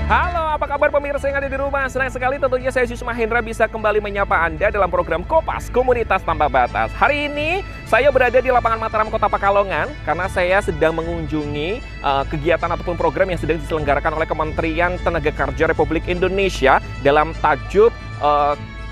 Halo, apa kabar pemirsa yang ada di rumah? Senang sekali tentunya saya Yus Mahendra bisa kembali menyapa Anda dalam program Kopas Komunitas Tanpa Batas. Hari ini saya berada di lapangan Mataram, Kota Pekalongan karena saya sedang mengunjungi kegiatan ataupun program yang sedang diselenggarakan oleh Kementerian Tenaga Kerja Republik Indonesia dalam tajuk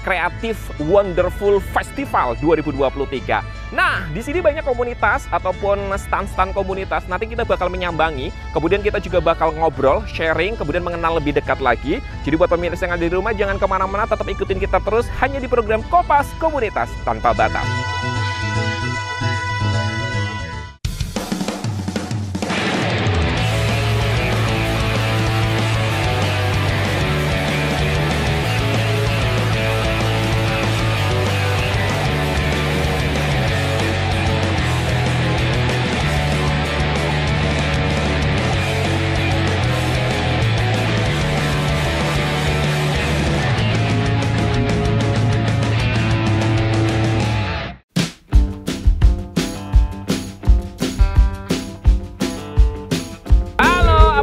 Kreatif Wonderful Festival 2023. Nah, di sini banyak komunitas ataupun stand-stand komunitas. Nanti kita bakal menyambangi, kemudian kita juga bakal ngobrol, sharing, kemudian mengenal lebih dekat lagi. Jadi buat pemirsa yang ada di rumah, jangan kemana-mana, tetap ikutin kita terus hanya di program Kopas Komunitas Tanpa Batas.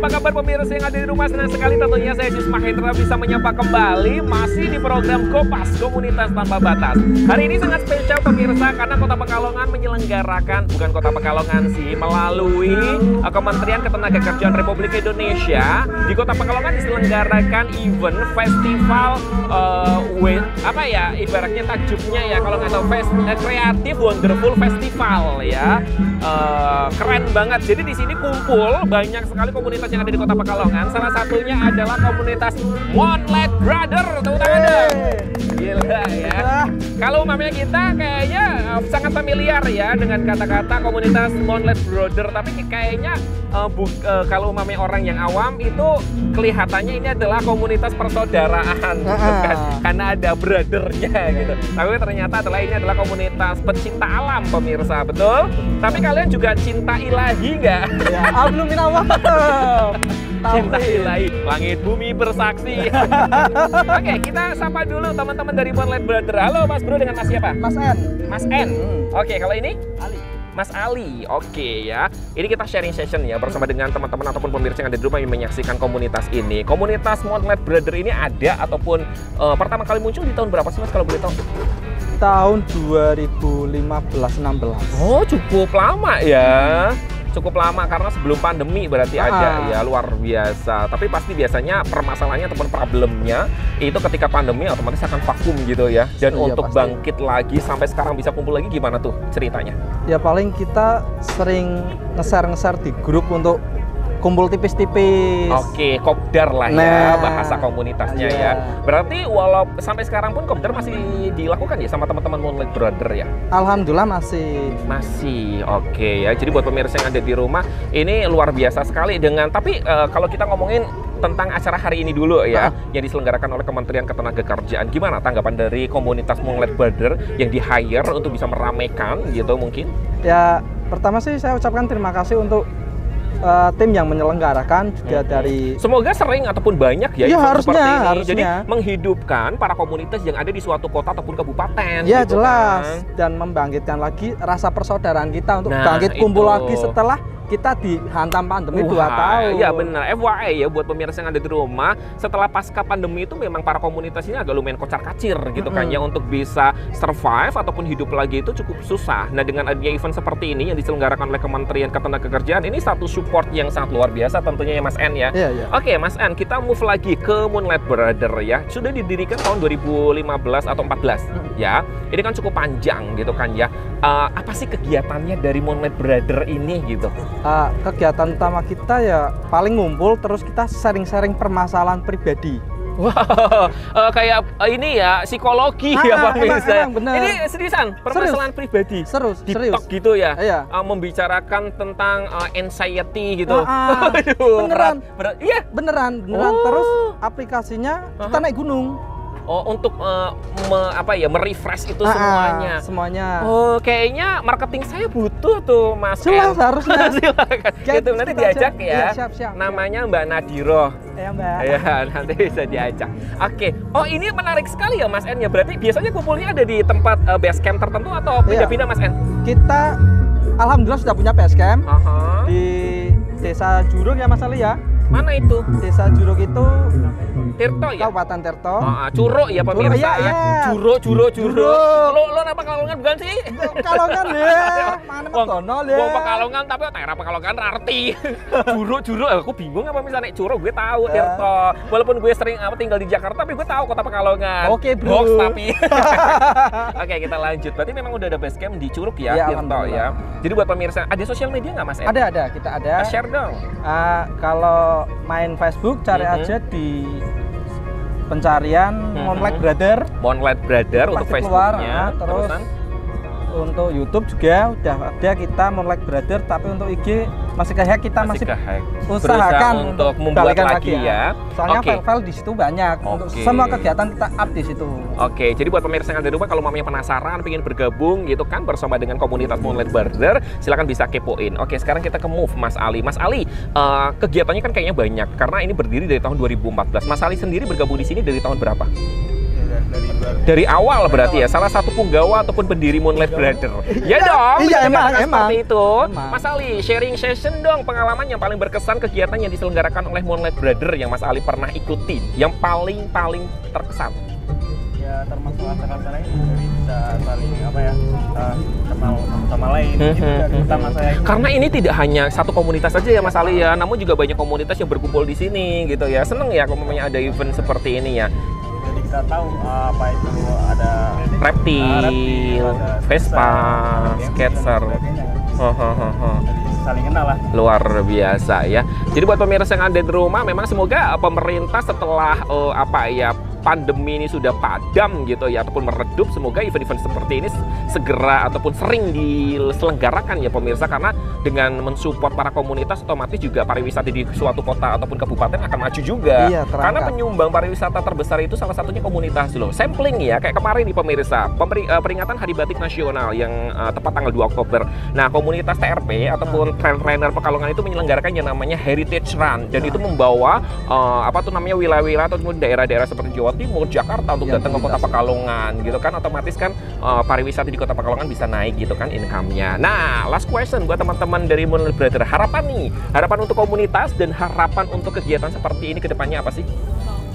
Apa kabar pemirsa yang ada di rumah? Senang sekali tentunya saya Yus Mahendra bisa menyapa kembali masih di program Kopas Komunitas Tanpa Batas. Hari ini sangat spesial pemirsa karena Kota Pekalongan menyelenggarakan, bukan Kota Pekalongan sih, melalui Kementerian Ketenagakerjaan Republik Indonesia, di Kota Pekalongan diselenggarakan event festival ibaratnya takjubnya ya kalau nggak tahu Kreatif Wonderful Festival ya. Keren banget. Jadi di sini kumpul banyak sekali komunitas yang ada di Kota Pekalongan. Salah satunya adalah komunitas Moonlight Brother. Tepuk tangan dong. Gila ya. Kalau mamanya kita kayaknya sangat familiar ya dengan kata-kata komunitas Moonlight Brother, tapi kayaknya kalau mamanya orang yang awam itu kelihatannya ini adalah komunitas persaudaraan gitu kan. Karena ada brothernya gitu. Tapi ternyata ini adalah komunitas pecinta alam pemirsa, betul? Tapi kalian juga cinta ilahi nggak? Ya, belum minta. Cinta ilahi, langit bumi bersaksi. Oke, kita sapa dulu teman-teman dari Moonlight Brother. Halo Mas Bro, dengan Mas siapa? Mas N. Mas N. Oke, kalau ini? Ali. Mas Ali. Oke ya. Ini kita sharing session ya bersama dengan teman-teman ataupun pemirsa yang ada di rumah yang menyaksikan komunitas ini. Komunitas Moonlight Brother ini ada ataupun pertama kali muncul di tahun berapa sih Mas kalau boleh tahu? Tahun 2015-16. Oh, cukup lama ya. Cukup lama karena sebelum pandemi berarti ada ya, luar biasa. Tapi pasti biasanya permasalahannya ataupun problemnya itu ketika pandemi otomatis akan vakum gitu ya. Dan untuk pasti bangkit lagi sampai sekarang bisa kumpul lagi gimana tuh ceritanya? Ya paling kita sering nge-share di grup untuk kumpul tipis-tipis. Oke, kopdar lah ya bahasa komunitasnya ya. Berarti walau sampai sekarang pun kopdar masih dilakukan ya sama teman-teman Moonlight Brother ya? Alhamdulillah masih. Masih, oke ya. Jadi buat pemirsa yang ada di rumah, ini luar biasa sekali dengan, tapi kalau kita ngomongin tentang acara hari ini dulu ya, yang diselenggarakan oleh Kementerian Ketenagakerjaan. Gimana tanggapan dari komunitas Moonlight Brother yang di-hire untuk bisa meramaikan gitu mungkin? Ya, pertama sih saya ucapkan terima kasih untuk tim yang menyelenggarakan juga dari. Semoga sering ataupun banyak ya, harusnya, seperti ini. Harusnya. Jadi menghidupkan para komunitas yang ada di suatu kota ataupun kabupaten. Ya gitu jelas kan. Dan membangkitkan lagi rasa persaudaraan kita untuk bangkit kumpul lagi setelah kita dihantam pandemi 2 tahun. Iya benar. FYI ya buat pemirsa yang ada di rumah, setelah pasca pandemi itu memang para komunitas ini agak lumayan kocar-kacir gitu kan ya, untuk bisa survive ataupun hidup lagi itu cukup susah. Nah, dengan adanya event seperti ini yang diselenggarakan oleh Kementerian Ketenagakerjaan, ini satu support yang sangat luar biasa tentunya ya Mas N ya. Iya. Oke, Mas N, kita move lagi ke Moonlight Brother ya. Sudah didirikan tahun 2015 atau 14 ya. Ini kan cukup panjang gitu kan ya. Apa sih kegiatannya dari Moonlight Brother ini gitu? Kegiatan utama kita ya paling ngumpul terus kita sharing-sharing permasalahan pribadi. Wow, kayak ini ya psikologi ya Pak Mirsa. Ini seriusan permasalahan pribadi. Serius. Gitu ya. Iya. Membicarakan tentang anxiety gitu. Beneran. Iya. Beneran. Terus aplikasinya kita naik gunung. Oh, untuk merefresh itu semuanya. Oh, kayaknya marketing saya butuh tuh, Mas. Jelas harusnya. Silakan. Gitu nanti diajak ya. Iya, siap. Namanya Mbak Nadiro. Ya, Mbak. Ya, nanti bisa diajak. Oke. Oh, ini menarik sekali ya, Mas N ya. Berarti biasanya kumpulnya ada di tempat base camp tertentu atau pindah-pindah, Mas N? Kita alhamdulillah sudah punya base camp di Desa Jurung ya, Mas Ali ya. Mana itu? Desa Juruk itu Tirto ya? Kabupaten Tirto. Curug ya pemirsa. Iya. Juruk. Lo apa Pekalongan bukan sih? Pekalongan ya. Mana Megono ya. Wong Pekalongan tapi daerah Pekalongan arti. Juruk. Aku bingung apa misalnya Curug gue tahu Tirto. Walaupun gue sering tinggal di Jakarta tapi gue tahu kota Pekalongan. Oke, bro. Hoax tapi. Oke, kita lanjut. Berarti memang udah ada base camp di Curug ya, Tirto ya. Jadi buat pemirsa, ada sosial media nggak Mas? Ada, kita ada. Share dong. Kalau main Facebook cari aja di pencarian Moonlight Brother. Moonlight Brother untuk Facebooknya. Terus untuk YouTube juga udah ada kita Moonlight Brother, tapi untuk IG masih kayak kita masih usahakan untuk membuat lagi ya. Soalnya file-file di situ banyak. Untuk semua kegiatan kita up di situ. Oke, jadi buat pemirsa yang ada di rumah kalau mamanya penasaran pengen bergabung gitu kan bersama dengan komunitas Moonlight Brother, silakan bisa kepoin. Oke, sekarang kita ke move Mas Ali. Mas Ali, kegiatannya kan kayaknya banyak karena ini berdiri dari tahun 2014. Mas Ali sendiri bergabung di sini dari tahun berapa? Dari awal berarti ya, salah satu punggawa ataupun pendiri Moonlight Brother. Ya dong, iya emang seperti itu. Mas Ali, sharing session dong pengalaman yang paling berkesan kegiatan yang diselenggarakan oleh Moonlight Brother yang Mas Ali pernah ikuti, yang paling terkesan. Ya termasuk acara-acara ini jadi bisa saling kenal sama lain. Sama saya. Karena ini tidak hanya satu komunitas saja ya Mas Ali ya, namun juga banyak komunitas yang berkumpul di sini gitu ya. Seneng ya kalau ada event seperti ini ya. Jadi kita tahu apa itu ada reptil, Vespa, sketser. Saling kenal lah. Luar biasa ya. Jadi buat pemirsa yang ada di rumah, memang semoga pemerintah setelah pandemi ini sudah padam gitu ya ataupun meredup, semoga event-event seperti ini segera ataupun sering diselenggarakan ya pemirsa, karena dengan mensupport para komunitas otomatis juga pariwisata di suatu kota ataupun kabupaten akan maju juga. Iya, karena penyumbang pariwisata terbesar itu salah satunya komunitas loh. Sampling ya, kayak kemarin nih pemirsa, peringatan Hari Batik Nasional yang tepat tanggal 2 Oktober. Nah, komunitas TRP ataupun Trail Runner Pekalongan itu menyelenggarakan yang namanya Heritage Run, dan itu membawa wilayah-wilayah ataupun daerah-daerah seperti Jawa Timur, Jakarta untuk datang ke kota Pekalongan gitu kan, otomatis kan pariwisata di kota Pekalongan bisa naik gitu kan income-nya. Nah, last question buat teman-teman dari Moonlight Brother, harapan untuk komunitas dan harapan untuk kegiatan seperti ini ke depannya apa sih?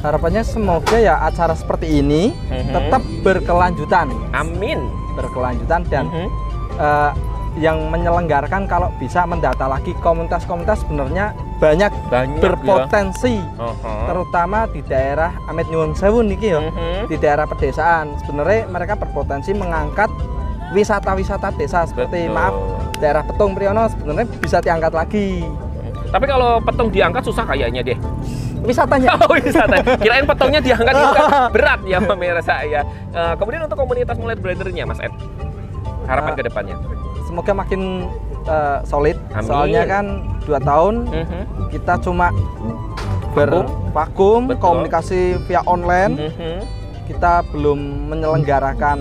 Harapannya semoga ya acara seperti ini tetap berkelanjutan. Amin. Berkelanjutan dan yang menyelenggarakan kalau bisa mendata lagi komunitas-komunitas sebenarnya banyak berpotensi ya. Terutama di daerah Amit Nyuwun Sewu niki ya, di daerah pedesaan sebenarnya mereka berpotensi mengangkat wisata-wisata desa seperti daerah Petung Priyono sebenarnya bisa diangkat lagi. Tapi kalau petung diangkat susah kayaknya deh. Wisatanya. Wisata. Kirain petungnya diangkat itu kan berat ya pemirsa ya. Kemudian untuk komunitas Moonlight Brother-nya Mas Ed, harapan ke depannya? Semoga makin solid. Amin. Soalnya kan 2 tahun kita cuma bervakum, komunikasi via online. Kita belum menyelenggarakan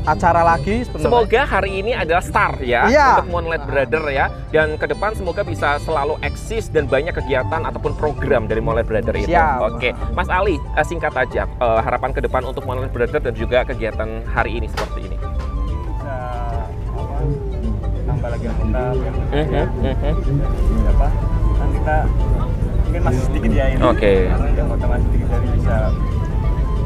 acara lagi sebenarnya. Semoga hari ini adalah start ya untuk Moonlight Brother ya, dan ke depan semoga bisa selalu eksis dan banyak kegiatan ataupun program dari Moonlight Brother itu. Oke, Mas Ali, singkat aja harapan ke depan untuk Moonlight Brother dan juga kegiatan hari ini seperti ini. Bisa tambah lagi anggota kan kita mungkin masih sedikit ya ini. Karena anggota masih sedikit, jadi bisa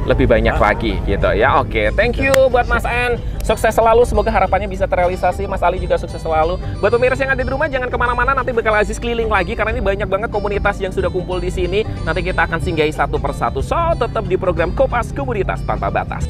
lebih banyak lagi gitu ya. Oke, thank you buat Mas En, sukses selalu, semoga harapannya bisa terrealisasi. Mas Ali juga sukses selalu. Buat pemirsa yang ada di rumah jangan kemana-mana, nanti bakal Aziz keliling lagi karena ini banyak banget komunitas yang sudah kumpul di sini. Nanti kita akan singgahi satu persatu, so tetap di program Kopas Komunitas Tanpa Batas.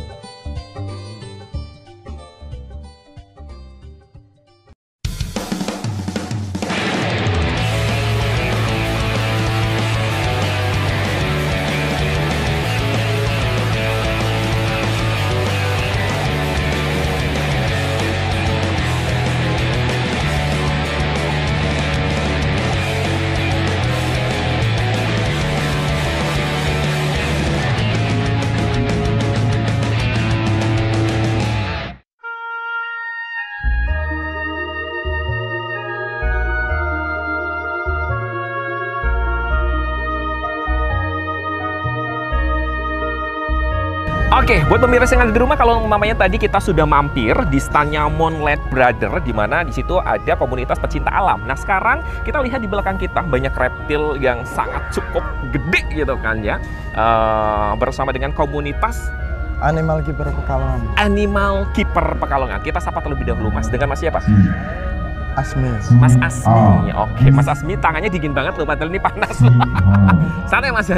Oke, buat pemirsa yang ada di rumah, kalau umpamanya tadi kita sudah mampir di standnya Moonlight Brother, di mana di situ ada komunitas pecinta alam. Nah, sekarang kita lihat di belakang kita banyak reptil yang sangat cukup gede gitu kan ya, bersama dengan komunitas Animal Keeper Pekalongan. Animal Keeper Pekalongan. Kita sapa terlebih dahulu, Mas. Dengan Mas siapa? Asmi. Mas Asmi. Oke, Mas Asmi tangannya dingin banget loh, padahal ini panas loh. Santai Mas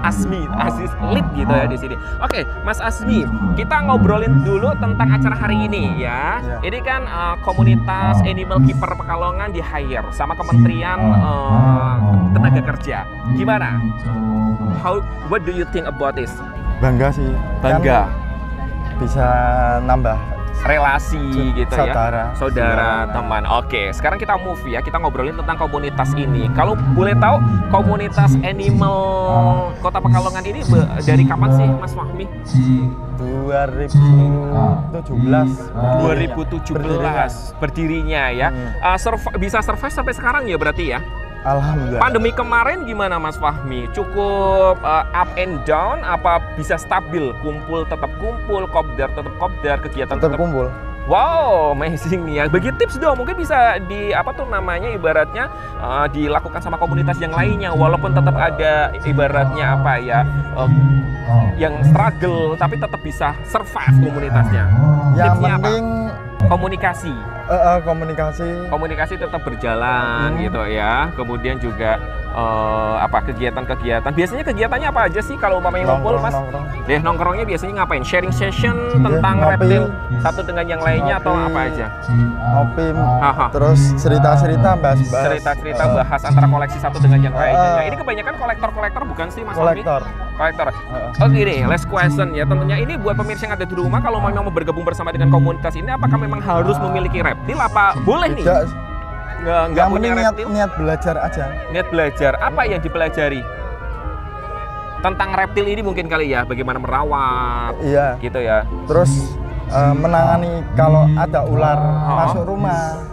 Asmi, Aziz Lid gitu ya di sini. Oke, Mas Asmi, kita ngobrolin dulu tentang acara hari ini ya. Ini kan komunitas Animal Keeper Pekalongan di hire sama Kementerian Tenaga Kerja. Gimana? What do you think about this? Bangga sih. Bangga. Kan bisa nambah relasi gitu saudara, ya, saudara, teman. Oke, sekarang kita move ya, kita ngobrolin tentang komunitas ini. Kalau boleh tahu, komunitas Animal Kota Pekalongan ini dari kapan sih, Mas Fahmi? 2017 berdirinya ya. Bisa survive sampai sekarang ya berarti ya? Alhamdulillah. Pandemi kemarin gimana Mas Fahmi? Cukup up and down, apa bisa stabil? Kumpul tetap kumpul, kopdar tetap kopdar, kegiatan tetap kumpul. Wow, amazing ya. Bagi tips dong, mungkin bisa di apa tuh namanya ibaratnya dilakukan sama komunitas yang lainnya, walaupun tetap ada ibaratnya apa ya yang struggle, tapi tetap bisa survive komunitasnya. Yang Tipsnya penting apa? Komunikasi. Komunikasi tetap berjalan gitu ya. Kemudian juga kegiatan-kegiatan. Biasanya kegiatannya apa aja sih kalau umpamanya ngumpul, Mas? Nongkrongnya biasanya ngapain? Sharing session tentang reptil satu dengan yang lainnya atau apa aja? Ngopi, terus cerita-cerita bahas bahas antara koleksi satu dengan yang lainnya. Ini kebanyakan kolektor bukan sih, Mas? Kolektor. Oke deh, last question ya. Tentunya ini buat pemirsa yang ada di rumah, kalau memang mau bergabung bersama dengan komunitas ini, apakah memang harus memiliki reptil? Apa boleh nih? Nggak punya reptil? Niat belajar aja. Niat belajar. Apa yang dipelajari? Tentang reptil ini mungkin kali ya, bagaimana merawat, gitu ya. Terus menangani kalau ada ular masuk rumah.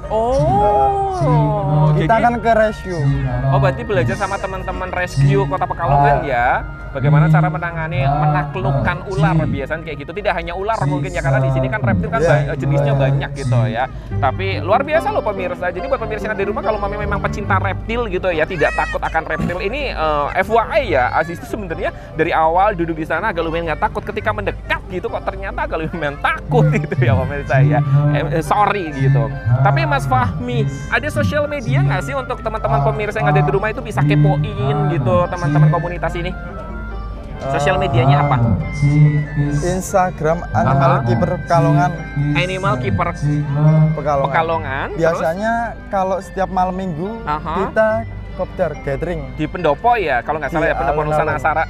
Kita kan ke rescue. Berarti belajar sama teman-teman rescue Kota Pekalongan ya. Bagaimana cara menangani, menaklukkan ular, biasanya kayak gitu. Tidak hanya ular mungkin ya, karena di sini kan reptil kan jenisnya banyak gitu ya. Tapi luar biasa loh pemirsa. Jadi buat pemirsa yang ada di rumah, kalau memang pecinta reptil gitu ya, tidak takut akan reptil ini, FYI ya, Aziz itu sebenarnya dari awal duduk di sana agak lumayan nggak takut. Ketika mendekat gitu kok ternyata agak lumayan takut gitu ya pemirsa ya. Sorry gitu. Tapi Mas Fahmi, ada sosial media nggak sih untuk teman-teman pemirsa yang ada di rumah itu bisa kepoin gitu teman-teman komunitas ini? Sosial medianya apa? Instagram Animal Keeper Pekalongan. Animal Keeper Pekalongan. Biasanya kalau setiap malam minggu kita kopdar gathering di pendopo ya, kalau nggak salah ya, pendopo Nusantara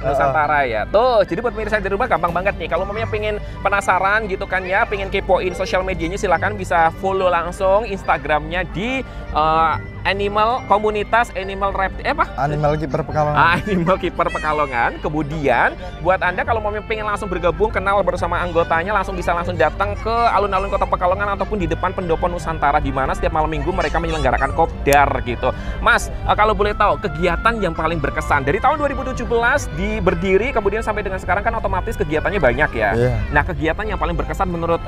ya. Tuh, jadi buat pemirsa di rumah gampang banget nih. Kalau mamanya pengen penasaran gitu kan ya, pengen kepoin sosial medianya, silakan bisa follow langsung Instagramnya di komunitas Animal Keeper Pekalongan. Animal Keeper Pekalongan. Kemudian buat Anda kalau mau pengen langsung bergabung, kenal bersama anggotanya, langsung bisa datang ke alun-alun Kota Pekalongan ataupun di depan pendopo Nusantara, di mana setiap malam minggu mereka menyelenggarakan kopdar gitu. Mas, kalau boleh tahu kegiatan yang paling berkesan dari tahun 2017 berdiri kemudian sampai dengan sekarang kan otomatis kegiatannya banyak ya. Nah, kegiatan yang paling berkesan menurut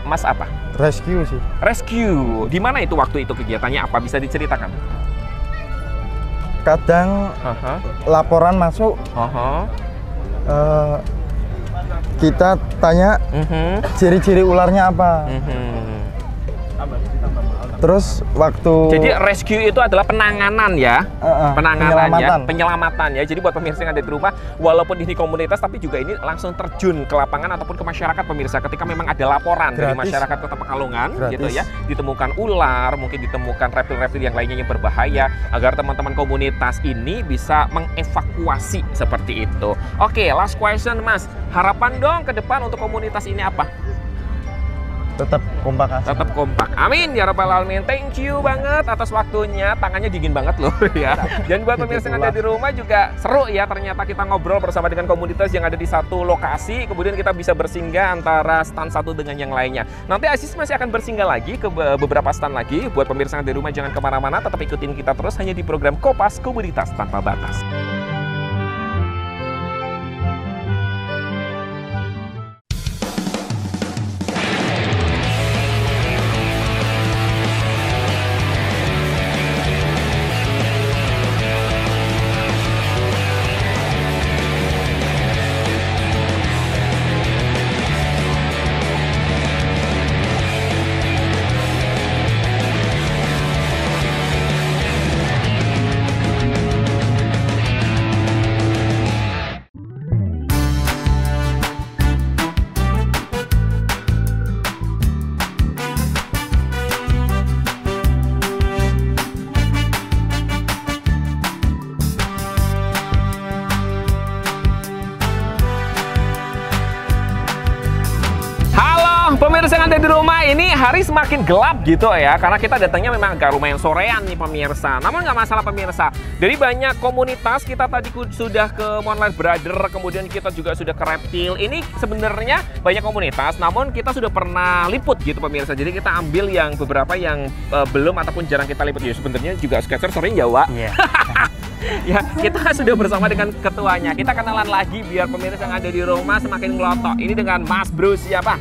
Mas apa? Rescue sih. Rescue. Di mana itu waktu itu kegiatannya apa? Bisa diceritakan? Kadang laporan masuk, kita tanya ciri-ciri ularnya apa. Terus waktu jadi rescue itu adalah penanganan ya, penyelamatan ya. Jadi buat pemirsa yang ada di rumah, walaupun ini komunitas tapi juga ini langsung terjun ke lapangan ataupun ke masyarakat pemirsa. Ketika memang ada laporan dari masyarakat Kota Pekalongan gitu ya, ditemukan ular, mungkin ditemukan reptil-reptil yang lainnya yang berbahaya, agar teman-teman komunitas ini bisa mengevakuasi seperti itu. Oke, last question Mas, harapan dong ke depan untuk komunitas ini apa? Tetap kompak aja. Tetap kompak. Amin ya rabbal alamin. Thank you banget atas waktunya. Tangannya dingin banget loh ya. Dan buat pemirsa yang ada di rumah juga seru ya, ternyata kita ngobrol bersama dengan komunitas yang ada di satu lokasi, kemudian kita bisa bersinggah antara stand satu dengan yang lainnya. Nanti Aziz masih akan bersinggah lagi ke beberapa stand lagi. Buat pemirsa yang ada di rumah jangan kemana-mana, tetap ikutin kita terus hanya di program Kopas, Komunitas Tanpa Batas. pemirsa yang ada di rumah, ini hari semakin gelap gitu ya, karena kita datangnya memang agak lumayan sorean nih pemirsa. Namun nggak masalah pemirsa, dari banyak komunitas kita tadi sudah ke Moonlight Brother, kemudian kita juga sudah ke Reptil. Ini sebenarnya banyak komunitas, namun kita sudah pernah liput gitu pemirsa. Jadi kita ambil yang beberapa yang belum ataupun jarang kita liput. Ya sebenarnya juga Skechers sering ya, Wak. Yeah. Ya, kita sudah bersama dengan ketuanya. Kita kenalan lagi biar pemirsa yang ada di rumah semakin ngelotok. Ini dengan Mas Bro siapa?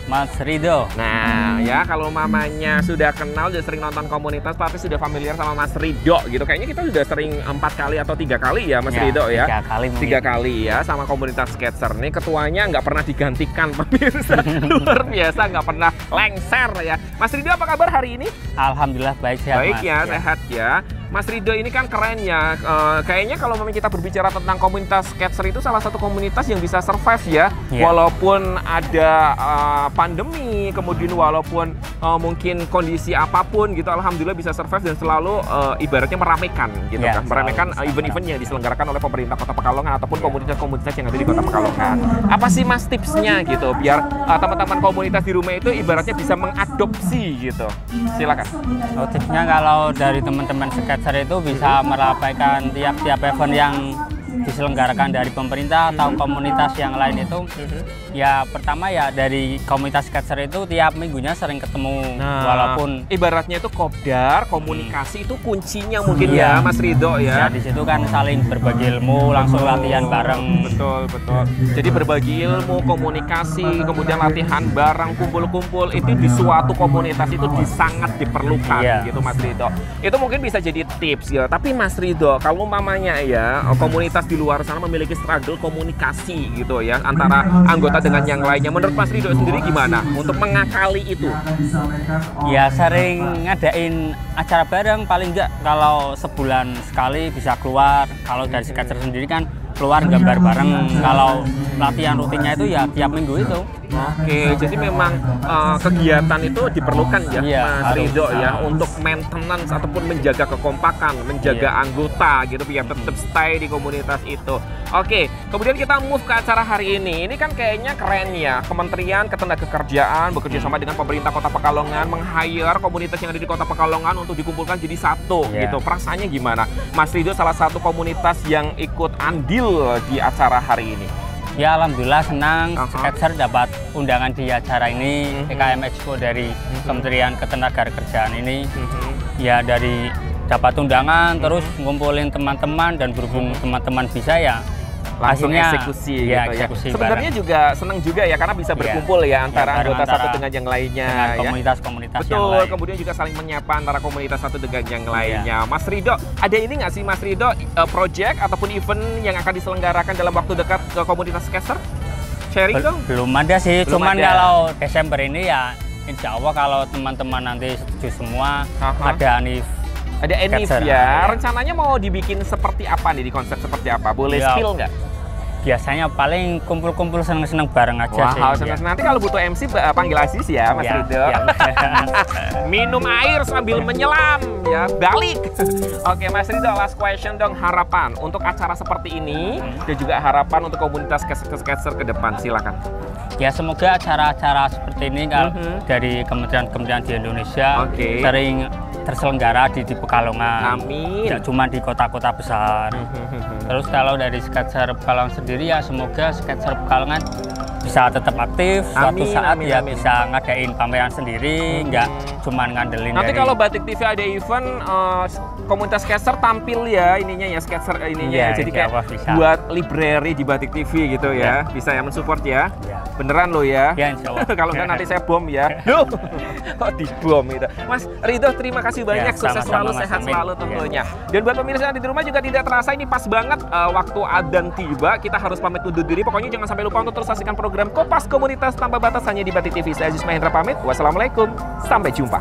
Mas Rido. Nah, ya kalau mamanya sudah kenal, sudah sering nonton komunitas, pasti sudah familiar sama Mas Rido gitu. Kayaknya kita sudah sering 4 kali atau 3 kali ya Mas Rido ya. 3 kali ya sama komunitas Skechers. Nih ketuanya nggak pernah digantikan pemirsa. Luar biasa, nggak pernah lengser ya. Mas Rido apa kabar hari ini? Alhamdulillah baik, sehat. Baik ya, sehat ya. Mas Rido ini kan keren ya, kayaknya kalau memang kita berbicara tentang komunitas Skechers itu salah satu komunitas yang bisa survive ya, walaupun ada pandemi, kemudian walaupun mungkin kondisi apapun gitu, alhamdulillah bisa survive dan selalu ibaratnya meramaikan gitu kan, meramaikan event-event yang diselenggarakan oleh pemerintah Kota Pekalongan ataupun komunitas-komunitas yang ada di Kota Pekalongan. Apa sih Mas tipsnya gitu, biar teman-teman komunitas di rumah itu ibaratnya bisa mengadopsi gitu? Silakan. Oh, tipsnya kalau dari teman-teman Skechers itu bisa merapaikan tiap-tiap event yang diselenggarakan dari pemerintah atau komunitas yang lain itu. Ya pertama ya dari komunitas Skechers itu tiap minggunya sering ketemu, walaupun ibaratnya itu kopdar, komunikasi itu kuncinya mungkin ya Mas Rido ya. Di situ kan saling berbagi ilmu, langsung latihan bareng. Betul. Jadi berbagi ilmu, komunikasi, kemudian latihan bareng, kumpul-kumpul itu di suatu komunitas itu sangat diperlukan gitu Mas Rido. Itu mungkin bisa jadi tips ya. Tapi Mas Rido, kalau mamanya ya komunitas di luar sana memiliki struggle komunikasi gitu ya antara anggota dengan yang lainnya. Menurut Mas Rido sendiri gimana untuk mengakali itu? Ya sering ngadain acara bareng, paling enggak kalau sebulan sekali bisa keluar. Kalau dari Skechers sendiri kan keluar gambar bareng. Kalau latihan rutinnya itu ya tiap minggu itu. Oke, jadi memang kegiatan itu diperlukan ya Mas Rido ya untuk maintenance ataupun menjaga kekompakan, menjaga anggota gitu biar tetap stay di komunitas itu. Oke, kemudian kita move ke acara hari ini. Ini kan kayaknya keren ya, Kementerian Ketenagakerjaan bekerja sama dengan pemerintah Kota Pekalongan meng-hire komunitas yang ada di Kota Pekalongan untuk dikumpulkan jadi satu gitu. Perasaannya gimana? Mas Rido salah satu komunitas yang ikut andil di acara hari ini. Ya alhamdulillah senang Skechers dapat undangan di acara ini, PKM Expo dari Kementerian Ketenagakerjaan ini. Ya dari dapat undangan terus ngumpulin teman-teman dan berhubung teman-teman bisa ya langsung hasilnya, eksekusi gitu ya. Sebenarnya juga senang juga ya karena bisa berkumpul ya antara anggota satu dengan yang lainnya dengan komunitas-komunitas yang lain. lain. Kemudian juga saling menyapa antara komunitas satu dengan yang lainnya. Mas Rido, ada ini nggak sih Mas Rido project ataupun event yang akan diselenggarakan dalam waktu dekat ke komunitas Skechers? Sharing dong? Belum ada sih, cuman kalau Desember ini ya insya Allah kalau teman-teman nanti setuju semua ada Enif ya. Rencananya mau dibikin seperti apa nih, di konsep seperti apa? Boleh spill nggak? Biasanya paling kumpul-kumpul seneng-seneng bareng aja sih. Seneng-seneng. Nanti kalau butuh MC panggil Aziz ya Mas Rido. Minum air sambil menyelam ya, balik. Oke Mas Rido, last question dong, harapan untuk acara seperti ini dan juga harapan untuk komunitas Skechers ke depan, silakan. Ya semoga acara-acara seperti ini dari kementerian-kementerian di Indonesia sering terselenggara di Pekalongan. Amin. Tidak cuma di kota-kota besar. Terus kalau dari Skechers Pekalongan sendiri ya semoga Skechers Pekalongan bisa tetap aktif. Suatu saat bisa ngadain pameran sendiri, nggak cuma ngandelin. Nanti kalau Batik TV ada event komunitas Skechers tampil ya ininya ya, Skechers ininya ya. Jadi kayak buat library di Batik TV gitu ya. Bisa ya mensupport ya. Beneran lo ya. Ya insya Allah. Kalau nggak nanti saya bom ya. Duh, kok dibom gitu. Mas Rido, terima kasih banyak. Sukses selalu, sehat selalu tentunya. Dan buat pemirsa yang di rumah juga tidak terasa ini pas banget waktu adzan tiba. Kita harus pamit undur diri. Pokoknya jangan sampai lupa untuk terus saksikan program Kopas Komunitas tanpa batas hanya di Batik TV. Saya Aziz Mahendra pamit. Wassalamualaikum. Sampai jumpa.